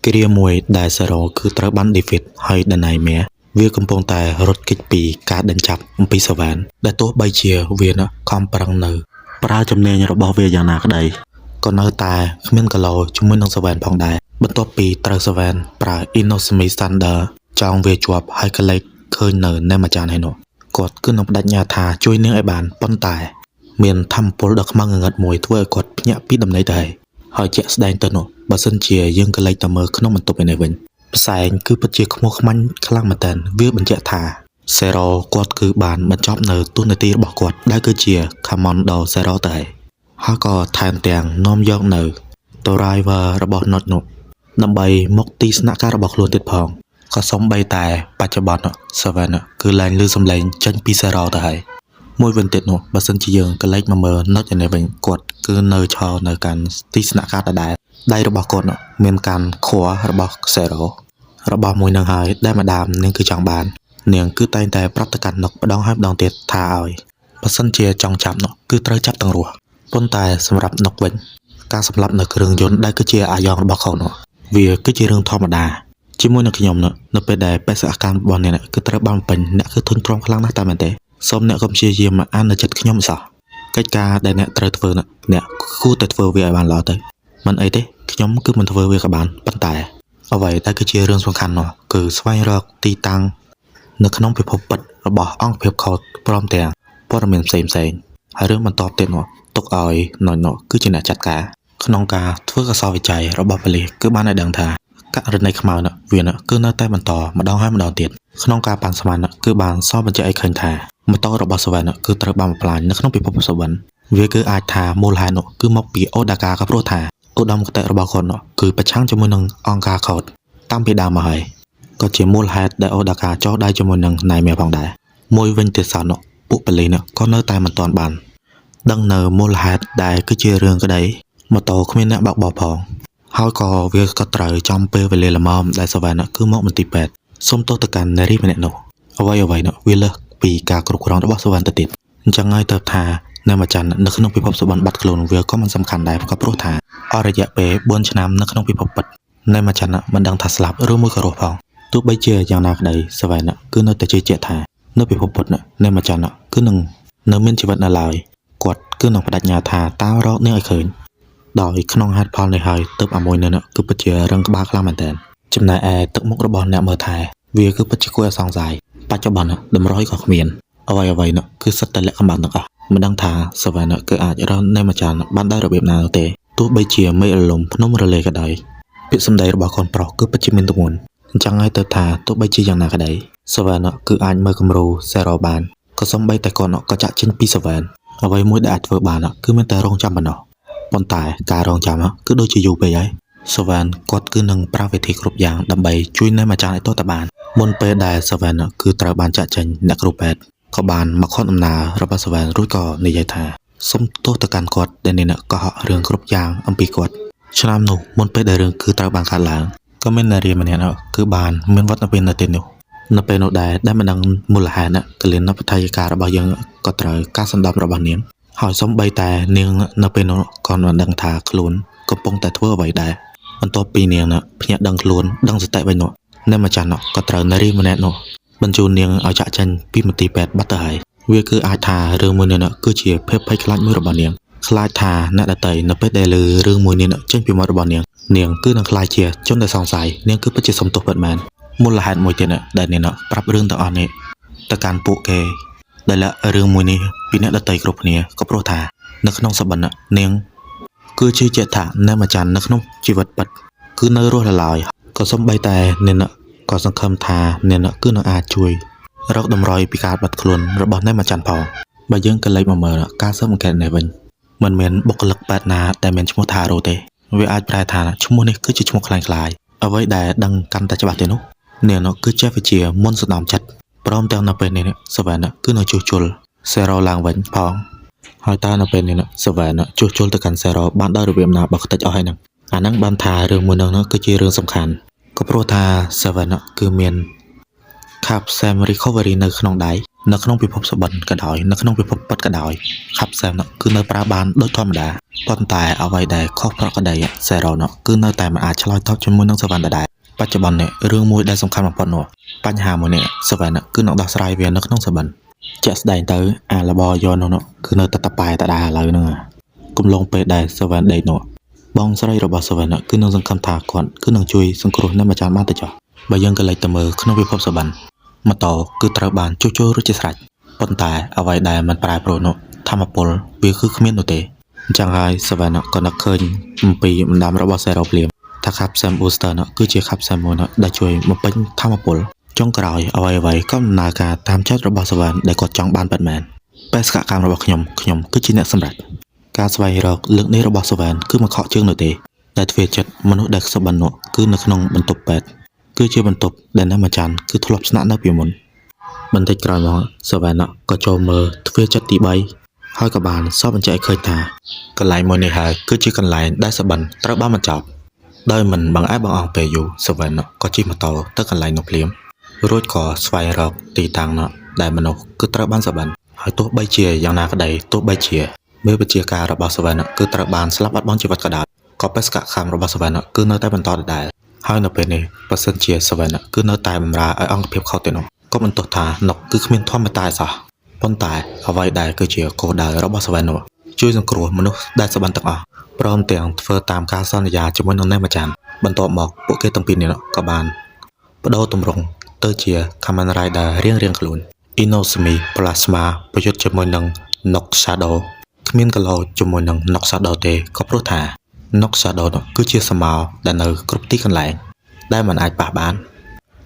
គ្រាមួយដែលសារ៉ូគឺត្រូវបានដេវីតហើយដណៃមែវាកំពុងតែរត់គេចពីការដេញចាប់អំពីសាវ៉ានដែលទោះបីជាវាខំប្រឹងនៅប្រើជំនាញរបស់វាយ៉ាងណាក្តីក៏នៅតែគ្មានកឡូជាមួយនឹងសាវ៉ានផងដែរបន្ទាប់ពីត្រូវសាវ៉ានប្រើ Inosemi Thunder ចောင်းវាជាប់ហើយកលេចឃើញនៅណែម្ចាស់ហើយនោះគាត់គឺនឹងបដិញ្ញាថាជួយនាងឲ្យបានប៉ុន្តែមានធម្មពលដ៏ខ្មៅងងឹតមួយធ្វើឲ្យគាត់ភ្ញាក់ពីដំណេកទៅហើយជាក់ស្ដែងទៅនោះបើសិនជាយើងកលេចទៅមើលក្នុងបន្ទប់ឯនេះវិញផ្សែងគឺពិតជាខ្មោះខ្មាញ់ខ្លាំងមែនទែនវាបញ្ជាក់ថាសេរ៉ូគាត់គឺបានបញ្ចប់នៅទូនាទីរបស់គាត់ដែលគឺជា Commando Zero ទៅហើយក៏ថែមទាំងនាំយកនៅ Driver របស់ Not នោះដើម្បីមកទីស្នាក់ការរបស់ខ្លួនទៀតផងក៏សំបីតែបច្ចុប្បន្ន Seven គឺឡើងលើសំឡេងចេញពី Zero ទៅហើយមួយវិញទៀតនោះបើសិនជាយើងកលេចមកមើល Not ឯនេះវិញគាត់គឺនៅឈរនៅកាន់ទីស្នាក់ការដដែលដៃរបស់គាត់មានកាន់ខួររបស់ Zero របស់មួយនឹងហើយដែលម្ដាមនាងគឺចង់បាននាងគឺតែងតែប្រាប់ទៅកាន់នុកម្ដងហើយម្ដងទៀតថាឲ្យបើសិនជាចង់ចាប់នុកគឺត្រូវចាប់ទាំងរស់ប៉ុន្តែសម្រាប់នុកវិញការសម្លាប់នៅគ្រឿងយន្តដែលគឺជាអាយ៉ងរបស់เขาនោះវាគឺជារឿងធម្មតាជាមួយនឹងខ្ញុំនៅពេលដែលបេសកកម្មរបស់អ្នកគឺត្រូវបានពេញអ្នកគឺធន់ទ្រាំខ្លាំងណាស់តែមែនទេសូមអ្នកកុំព្យាយាមមកអាននៅចិត្តខ្ញុំសោះកិច្ចការដែលអ្នកត្រូវធ្វើអ្នកគួរតែធ្វើវាឲ្យបានល្អទៅមិនអីទេខ្ញុំគឺមិនធ្វើវាក៏បានប៉ុន្តែអ្វីដែលគឺជារឿងសំខាន់នោះគឺស្វែងរកទីតាំងនៅក្នុងពិភពពិតរបស់អង្គភាពខុសព្រមទាំងព័ត៌មានផ្សេងហើយរឿងបន្តទៀតនោះទុកឲ្យនោះគឺជាអ្នកចាត់ការក្នុងការធ្វើកសោវិច័យរបស់ប៉ូលីសគឺបានឲ្យដឹងថាករណីខ្មៅវាគឺនៅតែបន្តម្ដងហើយម្ដងទៀតក្នុងការប៉ាន់ស្មានគឺបានសបញ្ជាក់ឲ្យឃើញថាម៉ូតូរបស់សាវ៉ានគឺត្រូវបានបំផ្លាញនៅក្នុងពិភពសាវ៉ានវាគឺអាចថាមូលហេតុនោះគឺមកពីអូដាកាក៏ព្រោះថាឧត្តមគតិរបស់គាត់គឺប្រឆាំងជាមួយនឹងអង្គការខុសតាំងពីដើមមកហើយក៏ជាមូលហេតុដែលអូដាកាចោះដៃជាមួយនឹងណៃមែផងដែរមួយវិញទៀតសោះពួកប៉ូលីសក៏នៅតែមិនទាន់បានដឹងនៅមូលហេតុដែលគឺជារឿងក្តីម៉ូតូគ្មានអ្នកបើកបោផងហើយក៏វាក៏ត្រូវចំពេលវេលាល្មមដែលសាវ៉ានគឺមកមន្ទីរពេទ្យសុំទោសទៅកាន់នារីម្នាក់នោះអ្វីវាលើសពីការគ្រប់គ្រងរបស់សាវ៉ានទៅទៀតអញ្ចឹងហើយទៅថានៅម្ចាស់នៅក្នុងពិភពសាវ៉ានបាត់ខ្លួនវាក៏មិនសំខាន់ដែរក៏ព្រោះថាអស់រយៈពេល4ឆ្នាំនៅក្នុងពិភពពិតនៅម្ចាស់មិនដឹងថាស្លាប់ឬមួយក៏រស់ផងទោះបីជាយ៉ាងណាក្តីសាវ៉ានគឺនៅតែជឿជាក់ថានៅពិភពពិតនៅម្ចាស់គឺនឹងនៅមានជីវិតនៅឡើយគាត់គឺនឹងបដិញ្ញាថាតាមរកនាងឲ្យឃើញដោយក្នុងហេតុផលនេះហើយទើបអាមួយនេះគឺពិតជារឹងក្បាលខ្លាំងមែនទែនចំណែកឯទឹកមុខរបស់អ្នកមើលថែវាគឺពិតជាគួរឲ្យសង្ស័យបច្ចុប្បន្នតម្រុយក៏គ្មានអ្វីគឺសិតតែលក្ខខណ្ឌទាំងអស់មិនដឹងថាសាវ៉ានគឺអាចរកនៅម្ចាស់បានដោយរបៀបណាទេទោះបីជាមេរលំភ្នំរលេក៏ដោយពាក្យសម្ដីរបស់កូនប្រុសគឺពិតជាមានទម្ងន់អញ្ចឹងហើយទៅថាទោះបីជាយ៉ាងណាក្តីសាវ៉ានគឺអាចមើលគំរូសេរ៉ូបានក៏សំបីតែគាត់ក៏ចាក់ចេញពីសាវ៉ានអ្វីមួយដែលអាចធ្វើបានគឺមានតែរងចាំប៉ុណ្ណោះប៉ុន្តែការរងចាំគឺដូចជាយូរពេកហើយសាវ៉ានគាត់គឺនឹងប្រើវិធីគ្រប់យ៉ាងដើម្បីជួយនៅម្ចាស់ឲ្យទាល់តែបានមុនពេលដែលសាវ៉ានគឺត្រូវបានចាក់ចេញអ្នកគ្រូពេទ្យក៏បានមកខត់ដំណើររបស់សាវ៉ានរួចក៏និយាយថាសុំទោសទៅកាន់គាត់ដែលនេះកុហករឿងគ្រប់យ៉ាងអំពីគាត់ឆ្នាំនោះមុនពេលដែលរឿងគឺត្រូវបានកាត់ឡើងក៏មាននារីម្នាក់គឺបានមានវត្តនៅពេលនៅទីនោះនៅពេលនោះដែលមិនដឹងមូលហេតុកលិនបថយការរបស់យើងក៏ត្រូវការសន្តំរបស់នាងហើយសំបីតែនាងនៅពេលនោះក៏មិនដឹងថាខ្លួនកំពុងតែធ្វើអ្វីដែរបន្ទាប់ពីនាងភ្ញាក់ដឹងខ្លួនដឹងសតិវិញនោះនៅម្ចាស់ក៏ត្រូវនារីម្នាក់នោះបញ្ជូននាងឲ្យចាក់ចេញពីមន្ទីរពេទ្យបាត់ទៅហើយវាគឺអាចថារឿងមួយនេះគឺជាភាពភ័យខ្លាចមួយរបស់នាងខ្លាចថាអ្នកដទៃនៅពេលដែលឮរឿងមួយនេះចេញពីមាត់របស់នាងគឺនឹងខ្លាចជាជនដែលសង្ស័យនាងគឺពិតជាសំទោសពិតមែនមូលហេតុមួយទៀតដែលនាងប្រាប់រឿងទាំងអស់នេះទៅកាន់ពួកគេដែលរឿងមួយនេះពីអ្នកដទៃគ្រប់គ្នាក៏ព្រោះថានៅក្នុងសបិននាងគឺជឿជាក់ថានៅម្ចាស់នៅក្នុងជីវិតពិតគឺនៅរស់នៅឡើយក៏សំបីតែនាងក៏សង្ឃឹមថានាងគឺនឹងអាចជួយរកតម្រុយពីការបាត់ខ្លួនរបស់នៅម្ចាស់ផងបើយើងក៏លេចមកមើលការស៊ើបអង្កេតនេះវិញមិនមានបុគ្គលិកពេទ្យណាដែលមានឈ្មោះថារ៉ូទេវាអាចប្រែថាឈ្មោះនេះគឺជាឈ្មោះคล้ายៗអ្វីដែលដឹងកាន់តែច្បាស់ទេនោះនាងគឺចេះវិជាមុនស្ដំចិត្តព្រមទាំងនៅពេលនេះសាវ៉ានគឺនៅជួសជុលសេរ៉ូឡើងវិញផងហើយតើនៅពេលនេះសាវ៉ានជួសជុលទៅកាន់សេរ៉ូបានដោយរបៀបណាបើខ្ទេចអស់ហើយហ្នឹងអាហ្នឹងបានថារឿងមួយហ្នឹងគឺជារឿងសំខាន់ក៏ព្រោះថាសាវ៉ានគឺមាន Capsam Recovery នៅក្នុងដៃ នៅក្នុងពិភពសបិនក៏ដោយនៅក្នុងពិភពពិតក៏ដោយខាប់សែមគឺនៅប្រើបានដូចធម្មតាប៉ុន្តែអ្វីដែលខុសប្រក្រតីសេរ៉ូគឺនៅតែមិនអាចឆ្លើយតបជាមួយនឹងសវណ្ណដដែលបច្ចុប្បន្ននេះរឿងមួយដែលសំខាន់បំផុតនោះបញ្ហាមួយនេះសវណ្ណគឺនឹងដោះស្រាយវានៅក្នុងសបិនជាក់ស្ដែងទៅអាលបយោនោះគឺនៅតែតប៉ែតដែរឥឡូវហ្នឹងកំឡុងពេលដែលសវណ្ណដេកនោះបងស្រីរបស់សវណ្ណគឺនឹងសង្ឃឹមថាគាត់គឺនឹងជួយសង្គ្រោះអ្នកម្ចាស់បានទៅចុះបើយើងក៏លេចទៅមើលក្នុងពិភពសបិនម៉ូតូគឺត្រូវបានជួសជុលរួចជាស្រេចប៉ុន្តែអ្វីដែលមិនប្រែប្រួលនោះធម្មពលវាគឺគ្មាននោះទេអញ្ចឹងហើយសវណ្ណក៏នឹកឃើញអំពីម្ដាមរបស់សេរ៉ូភ្លាមថាខាប់សាំប៊ូស្ទ័រគឺជាខាប់សាំមួយដែលជួយបំពេញធម្មពលចុងក្រោយអ្វីៗក៏ដំណើរការតាមចិត្តរបស់សវណ្ណដែលគាត់ចង់បានពិតមែនបេសកកម្មរបស់ខ្ញុំគឺជាអ្នកសម្រេចការស្វែងរកលើកនេះរបស់សវណ្ណគឺមកខកជើងនោះទេតែទ្វារចិត្តមនុស្សដែលសបិននោះគឺនៅក្នុងបន្ទប់ពេទ្យគឺជាបន្ទប់ដែលអ្នកម្ចាស់គឺធ្លាប់ស្នាក់នៅពីមុនបន្តិចក្រោយមកសវណ្ណក៏ចូលមើលទ្វារចិត្តទី3ហើយក៏បានសបបញ្ជាក់ឲ្យឃើញថាកន្លែងមួយនេះហើយគឺជាកន្លែងដែលសបិនត្រូវបានបញ្ចប់ដោយមិនបង្អែបង្អង់ពេលយូរសវណ្ណក៏ជិះម៉ូតូទៅកន្លែងនោះភ្លាមរួចក៏ស្វែងរកទីតាំងដែលមនុស្សគឺត្រូវបានសបិនហើយទោះបីជាយ៉ាងណាក្តីទោះបីជាមេបជាការរបស់សវណ្ណគឺត្រូវបានស្លាប់បាត់បង់ជីវិតក៏ដោយក៏បេសកកម្មរបស់សវណ្ណគឺនៅតែបន្តដដែលហើយនៅពេលនេះបើសិនជាសវណ្ណគឺនៅតែបម្រើឲ្យអង្គភាពខុសទេនោះក៏បន្ទោសថានុកគឺគ្មានធម៌តែសោះប៉ុន្តែអ្វីដែលគឺជាគោលដៅរបស់សវណ្ណនោះជួយសង្គ្រោះមនុស្សដែលសបិនទាំងអស់ព្រមទាំងធ្វើតាមការសន្យាជាមួយនឹងអ្នកម្ចាស់បន្ទាប់មកពួកគេទាំងពីរនេះក៏បានបដូរទម្រង់ទៅជា Kamen Rider រៀងខ្លួន Inosumi Plasma ប្រយុទ្ធជាមួយនឹង Nox Shadow គ្មានកឡោជាមួយនឹង Nox Shadow ទេក៏ព្រោះថា Nox Shadow គឺជាសមោដែលនៅគ្រប់ទីកន្លែងដែលមិនអាចប៉ះបាន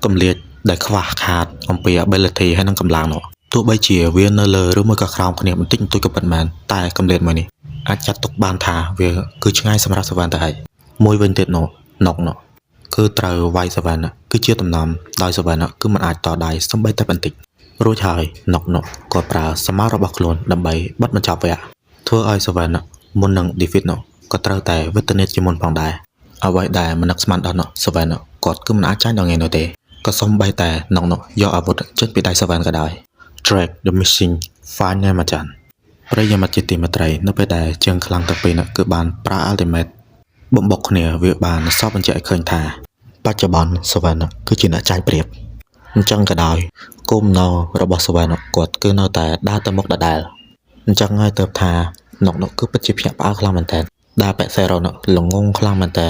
គម្លាតដែលខ្វះខាតអំពី ability ហើយនឹងកម្លាំងនោះទោះបីជាវានៅលើឬមួយក៏ក្រោមគ្នាបន្តិចបន្តួចក៏ពិតមែនតែគម្លាតមួយនេះអាចចាត់ទុកបានថាវាគឺឆ្ងាយសម្រាប់សវណ្ណទៅហើយមួយវិញទៀតនោះនុកគឺត្រូវវាយសវណ្ណគឺជាដំណំដោយសវណ្ណគឺមិនអាចតដៃសំបីតែបន្តិចរួចហើយនុកក៏ប្រើសមោរបស់ខ្លួនដើម្បីបិទបញ្ចប់វគ្គធ្វើឲ្យសវណ្ណមុននឹង defeat ក៏ត្រូវតែវេទនាជាមុនផងដែរអ្វីដែលមិននឹកស្មានដល់សវណ្ណគាត់គឺមិនអាចចាញ់ដល់ងាយនោះទេក៏សំបីតែនុកយកអាវុធចេញពីដៃសវណ្ណក៏ដោយ Drake the Missing Final Machan ប្រិយមិត្តជាទីមេត្រីនៅពេលដែលជើងខ្លាំងទាំងពីរគឺបានប្រើ Ultimate បំបុកគ្នាវាបានសពបញ្ជាក់ឲ្យឃើញថាបច្ចុប្បន្នសវណ្ណគឺជាអ្នកចាញ់ប្រៀបអញ្ចឹងក៏ដោយគោលណោរបស់សវណ្ណគាត់គឺនៅតែដើរទៅមុខដដែលអញ្ចឹងហើយទើបថានុកគឺពិតជាភ្ញាក់ផ្អើលខ្លាំងមែនតើដើរប៉ែសេរ៉ូល្ងងខ្លាំងមែនតើ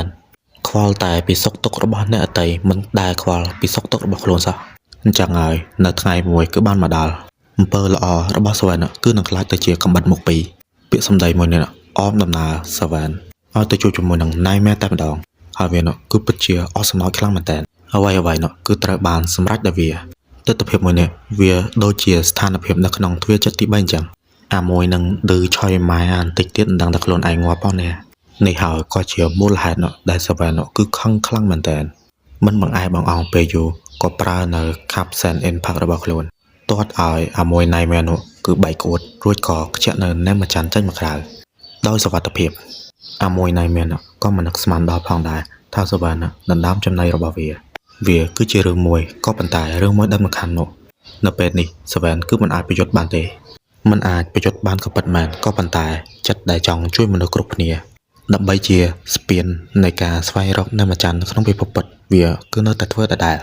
ខ្វល់តែពីសុខទុក្ខរបស់អ្នកអតីមិនដែលខ្វល់ពីសុខទុក្ខរបស់ខ្លួនសោះអញ្ចឹងហើយនៅថ្ងៃមួយគឺបានមកដល់អំពើល្អរបស់សវណ្ណគឺនឹងខ្លាចទៅជាកំបិតមុខពីរពាក្យសម្ដីមួយនេះអមដំណើរសវណ្ណឲ្យទៅជួបជាមួយនឹងណៃមែនតែម្ដងហើយវាគឺពិតជាអស់សំណោចខ្លាំងមែនតើអ្វីគឺត្រូវបានសម្រេចដោយវាទស្សនវិជ្ជាមួយនេះវាដូចជាស្ថានភាពនៅក្នុងទ្វារចិត្តទី3អញ្ចឹងអាមួយនឹងឌឺឆយម៉ែបន្តិចទៀតមិនដឹងតែខ្លួនឯងងាប់ផងនេះហើយក៏ជាមូលហេតុដែលសវណ្ណគឺខឹងខ្លាំងមែនតើមិនបង្អែបង្អង់ពេលយូរក៏ប្រើនៅ Capsen Impact របស់ខ្លួនទាត់ឲ្យអាមួយណៃមែនគឺបែកក្អួតរួចក៏ខ្ជាក់នៅអ្នកម្ចាស់ចេញមកក្រៅដោយសុវត្ថិភាពអាមួយណៃមែនក៏មិននឹកស្មានដល់ផងដែរថាសវណ្ណដណ្ដើមចំណីរបស់វាគឺជារឿងមួយក៏ប៉ុន្តែរឿងមួយដែលសំខាន់នោះនៅពេលនេះសវណ្ណគឺមិនអាចប្រយុទ្ធបានទេមិនអាចប្រយុទ្ធបានក៏ពិតមែនក៏ប៉ុន្តែចិត្តដែលចង់ជួយមនុស្សគ្រប់គ្នាដើម្បីជាស្ពាននៃការស្វែងរកអ្នកម្ចាស់ក្នុងពិភពពិតវាគឺនៅតែធ្វើដដែល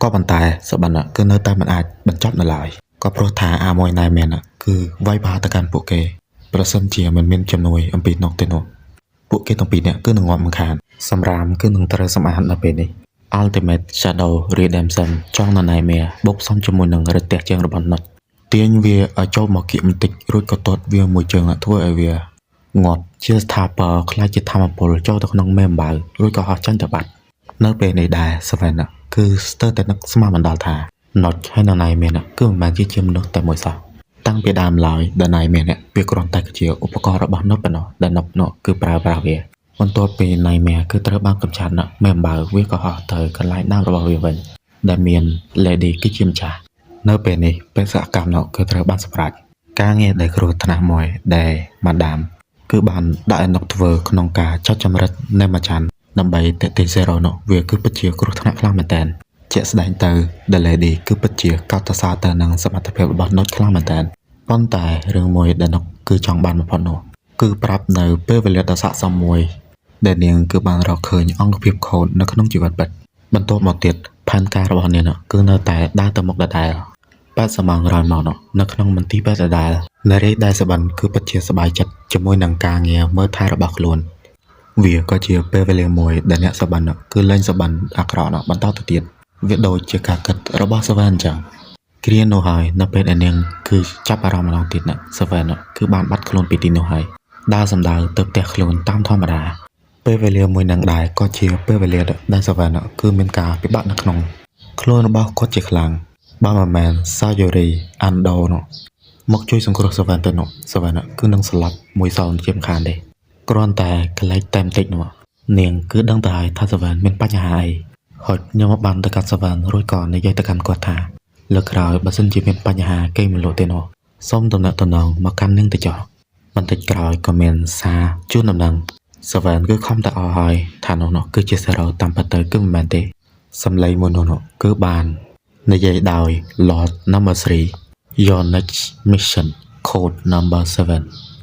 ក៏ប៉ុន្តែសវណ្ណគឺនៅតែមិនអាចបញ្ចប់នៅឡើយក៏ព្រោះថាអាមួយណៃមែនគឺវាយបាទៅកាន់ពួកគេប្រសិនជាមិនមានជំនួយអំពីនោះទេនោះពួកគេទាំងពីរនាក់គឺនឹងងាប់មិនខានសម្រាមគឺនឹងត្រូវសម្អាតនៅពេលនេះ Ultimate Shadow Redemption ចង់ណៃមែបូកសំជាមួយនឹងរទេះជើងរបស់នុតទាញវាឲ្យចូលមកគៀកបន្តិចរួចក៏ទាត់វាមួយជើងធ្វើឲ្យវាងាប់ជាស្ថាពរខ្លាចជាធម្មពលចូលទៅក្នុងមេអំបៅរួចក៏ហោះចាញ់ទៅបាត់នៅពេលនេះដែរសវណ្ណគឺស្ទើរតែនឹកស្មានមិនដល់ថានុតហើយណៃមែនគឺមិនបានជាមនុស្សតែមួយសោះតាំងពីដើមឡើយដណៃមែនវាគ្រាន់តែជាឧបករណ៍របស់នុតប៉ុណ្ណោះដែលនុតគឺប្រើប្រាស់វាបន្ទាប់ពីណៃមែគឺត្រូវបានកម្ចាត់មេអំបៅវាក៏ហោះទៅកន្លែងដើមរបស់វាវិញដែលមាន Lady គឺជាម្ចាស់នៅពេលនេះបេសកកម្មគឺត្រូវបានសម្រេចការងារដែលគ្រោះថ្នាក់មួយដែលម៉ាដាមគឺបានដាក់ឲ្យនុកធ្វើក្នុងការចុចចម្រិតនៃម្ចាស់ដើម្បីទាក់ទាញសេរ៉ូវាគឺពិតជាគ្រោះថ្នាក់ខ្លាំងមែនតើ ជាក់ស្ដែងទៅ The Lady គឺពិតជាកោតសរសើរទៅនឹងសមត្ថភាពរបស់ Note ខ្លាំងមែនទែនប៉ុន្តែរឿងមួយដែល Note គឺចង់បានបំផុតនោះគឺប្រាប់នៅពេលវេលាដ៏ស័ក្តិសមមួយដែលនាងគឺបានរកឃើញអង្គភាពខូចនៅក្នុងជីវិតពិតបន្ទាប់មកទៀតផែនការរបស់នាងគឺនៅតែដើរទៅមុខដដែល80ម៉ោងក្រោយមកនៅក្នុងមន្ទីរពេទ្យដដែលនារីដែលសុបិនគឺពិតជាសប្បាយចិត្តជាមួយនឹងការងារមើលថែរបស់ខ្លួនវាក៏ជាពេលវេលាមួយដែលអ្នកសុបិនគឺលែងសុបិនអាក្រក់បន្តទៅទៀតវាដូចជាការគិតរបស់សវែនអញ្ចឹងគ្រានោះហើយនៅពេលដែលនាងគឺចាប់អារម្មណ៍ម្ដងទៀតសវែនគឺបានបាត់ខ្លួនពីទីនោះហើយដើរសម្ដៅទៅផ្ទះខ្លួនតាមធម្មតាពេលវេលាមួយនឹងដែរក៏ជាពេលវេលាដែលសវែនគឺមានការពិបាកនៅក្នុងខ្លួនរបស់គាត់ជាខ្លាំងបើមិនមែនសាយូរីអាន់ដូមកជួយសង្គ្រោះសវែនទៅនោះសវែនគឺនឹងស្លាប់មួយសោជាមិនខានទេគ្រាន់តែកលែកតែបន្តិចនោះនាងគឺដឹងទៅហើយថាសវែនមានបញ្ហាអីហុចញោមបានទៅកាត់សវែនរួចក៏និយាយទៅកាន់គាត់ថាលើកក្រោយបើសិនជាមានបញ្ហាគេមិនលក់ទេនោះសូមតំណែងមកកាន់នាងទៅចុះបន្តិចក្រោយក៏មានសារជូនដំណឹងសវែនគឺខំតែអស់ហើយថានោះគឺជាសារ៉ូតាមពិតទៅគឺមិនមែនទេសំឡេងមួយនោះគឺបាននិយាយដោយ Lord Number 3 Your next mission code number 7